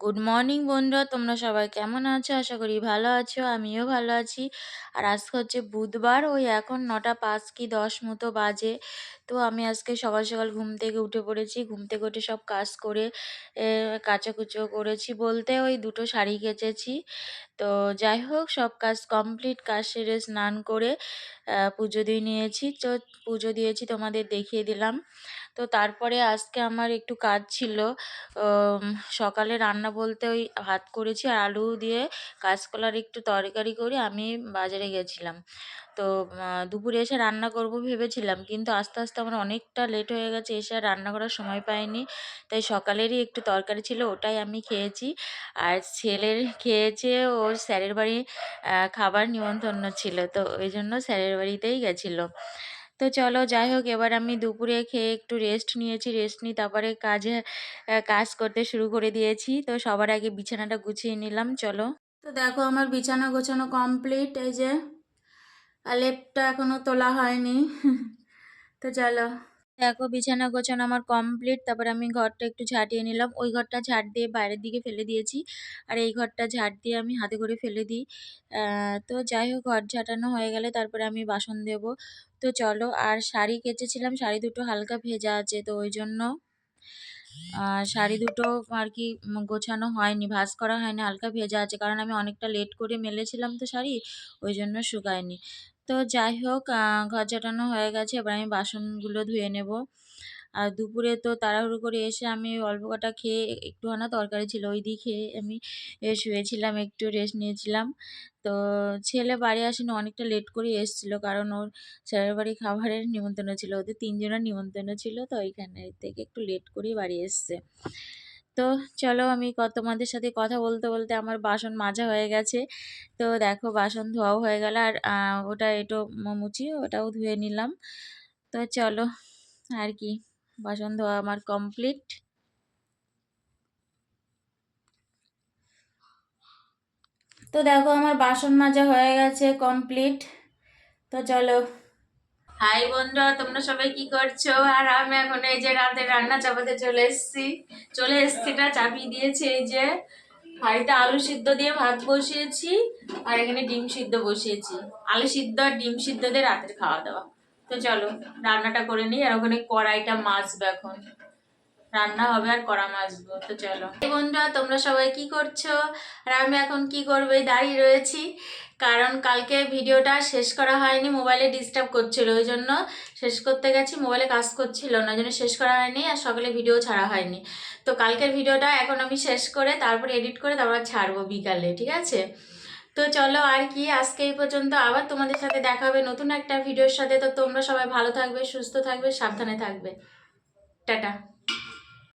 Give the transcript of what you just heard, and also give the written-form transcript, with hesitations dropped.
Good morning বন্ধুরা, তোমরা সবাই কেমন আছো? আশা করি ভালো আছো, আমিও ভালো আছি। আর আজকে হচ্ছে বুধবার, ওই এখন 9টা 5 কি 10 মতো বাজে। তো আমি আজকে সকাল সকাল ঘুম থেকে উঠে পড়েছি। ঘুম থেকে উঠে সব কাজ করে কাচাকুচো করেছি বলতে ওই দুটো শাড়ি কেচেছি। তো যাই হোক, সব কাজ কমপ্লিট, কাজ সেরে স্নান করে পুজো দিয়ে নিয়েছি। তো পুজো দিয়েছি, তোমাদের দেখিয়ে দিলাম। তো তারপরে আজকে আমার একটু কাজ ছিল। উম, সকালে রান্না বলতে ওই ভাত করেছি আর আলু দিয়ে কাঁচকলার একটু তরকারি করে আমি বাজারে গেছিলাম। তো দুপুরে এসে রান্না করব ভেবেছিলাম, কিন্তু আস্তে আস্তে আমার অনেকটা লেট হয়ে গেছে, এসে আর রান্না করার সময় পাইনি। তাই সকালেরই একটু তরকারি ছিল, ওটাই আমি খেয়েছি। আর ছেলের খেয়েছে, ওর স্যারের বাড়ি খাবার নিমন্ত্রণ ছিল, তো ওই জন্য স্যারের বাড়িতেই গেছিলো। তো চলো যাই হোক, এবার আমি দুপুরে খেয়ে একটু রেস্ট নিয়েছি। রেস্ট নিয়ে তারপরে কাজ করতে শুরু করে দিয়েছি। তো সবার আগে বিছানাটা গুছিয়ে নিলাম, চলো। তো দেখো, আমার বিছানা গোছানো কমপ্লিট। এই যে লেপটা এখনো তোলা হয়নি। তো চলো, দেখো বিছানা গোছানো আমার কমপ্লিট। তারপরে আমি ঘরটা একটু ঝাঁটিয়ে নিলাম। ওই ঘরটা ঝাড় দিয়ে বাইরের দিকে ফেলে দিয়েছি, আর এই ঘরটা ঝাড় দিয়ে আমি হাতে করে ফেলে দিই। তো যাই হোক, ঘর ঝাঁটানো হয়ে গেলে তারপরে আমি বাসন দেব। তো চলো, আর শাড়ি কেচেছিলাম, শাড়ি দুটো হালকা ভেজা আছে, তো ওই জন্য শাড়ি দুটো আর কি গোছানো হয়নি, ভাঁজ করা হয়নি, হালকা ভেজা আছে, কারণ আমি অনেকটা লেট করে মেলেছিলাম তো শাড়ি, ওই জন্য শুকায়নি। তো যাই হোক, ঘর ঝাঁটানো হয়ে গেছে, এবার আমি বাসনগুলো ধুয়ে নেব। আর দুপুরে তো তাড়াহুড়ো করে এসে আমি অল্প কটা খেয়ে, একটুখানা তরকারি ছিল ওই দিয়ে খেয়ে আমি শুয়েছিলাম, একটু রেস্ট নিয়েছিলাম। তো ছেলে বাড়ি আসেনি, অনেকটা লেট করে এসেছিলো, কারণ ওর স্যারের বাড়ি খাবারের নিমন্ত্রণ ছিল, ওদের 3 জনের নিমন্ত্রণ ছিল, তো ওইখানে থেকে একটু লেট করেই বাড়ি এসছে। তো চলো, আমি তোমাদের সাথে কথা বলতে বলতে আমার বাসন মাজা হয়ে গেছে। তো দেখো, বাসন ধোয়াও হয়ে গেল, আর ওটা একটু মুছি, ওটাও ধুয়ে নিলাম। তো চলো, আর কি, বাসন ধোয়া আমার কমপ্লিট। তো দেখো, আমার বাসন মাজা হয়ে গেছে কমপ্লিট। তো চলো। হাই বন্ধুরা, তোমরা সবাই কি করছো? আর আমি এখন এই যে রাতে রান্না চাপাতে চলে এসছি না, চাপিয়ে দিয়েছি। এই যে হাঁড়িতে আলু সিদ্ধ দিয়ে ভাত বসিয়েছি, আর এখানে ডিম সিদ্ধ বসিয়েছি। আলু সিদ্ধ আর ডিম সিদ্ধ দিয়ে রাতের খাওয়া দাওয়া। তো চলো, রান্নাটা করে নিই, আর ওখানে কড়াইটা মাজবো এখন। রান্না হবে আর কড়া মাজবো। তো চলো, এই বন্ধুরা, তোমরা সবাই কি করছো? আর আমি এখন কি করবো, এই দাঁড়িয়ে রয়েছি, কারণ কালকে ভিডিওটা শেষ করা হয়নি, মোবাইলে ডিস্টার্ব করছিল, ওই জন্য শেষ করতে গেছি, মোবাইলে কাজ করছিল না, ওই জন্য শেষ করা হয়নি, আর সকালে ভিডিও ছাড়া হয়নি। তো কালকের ভিডিওটা এখন আমি শেষ করে তারপর এডিট করে তারপর ছাড়বো বিকালে, ঠিক আছে? তো চলো, আর কি, আজকে এই পর্যন্ত। আবার তোমাদের সাথে দেখা হবে নতুন একটা ভিডিওর সাথে। তো তোমরা সবাই ভালো থাকবে, সুস্থ থাকবে, সাবধানে থাকবে। টাটা।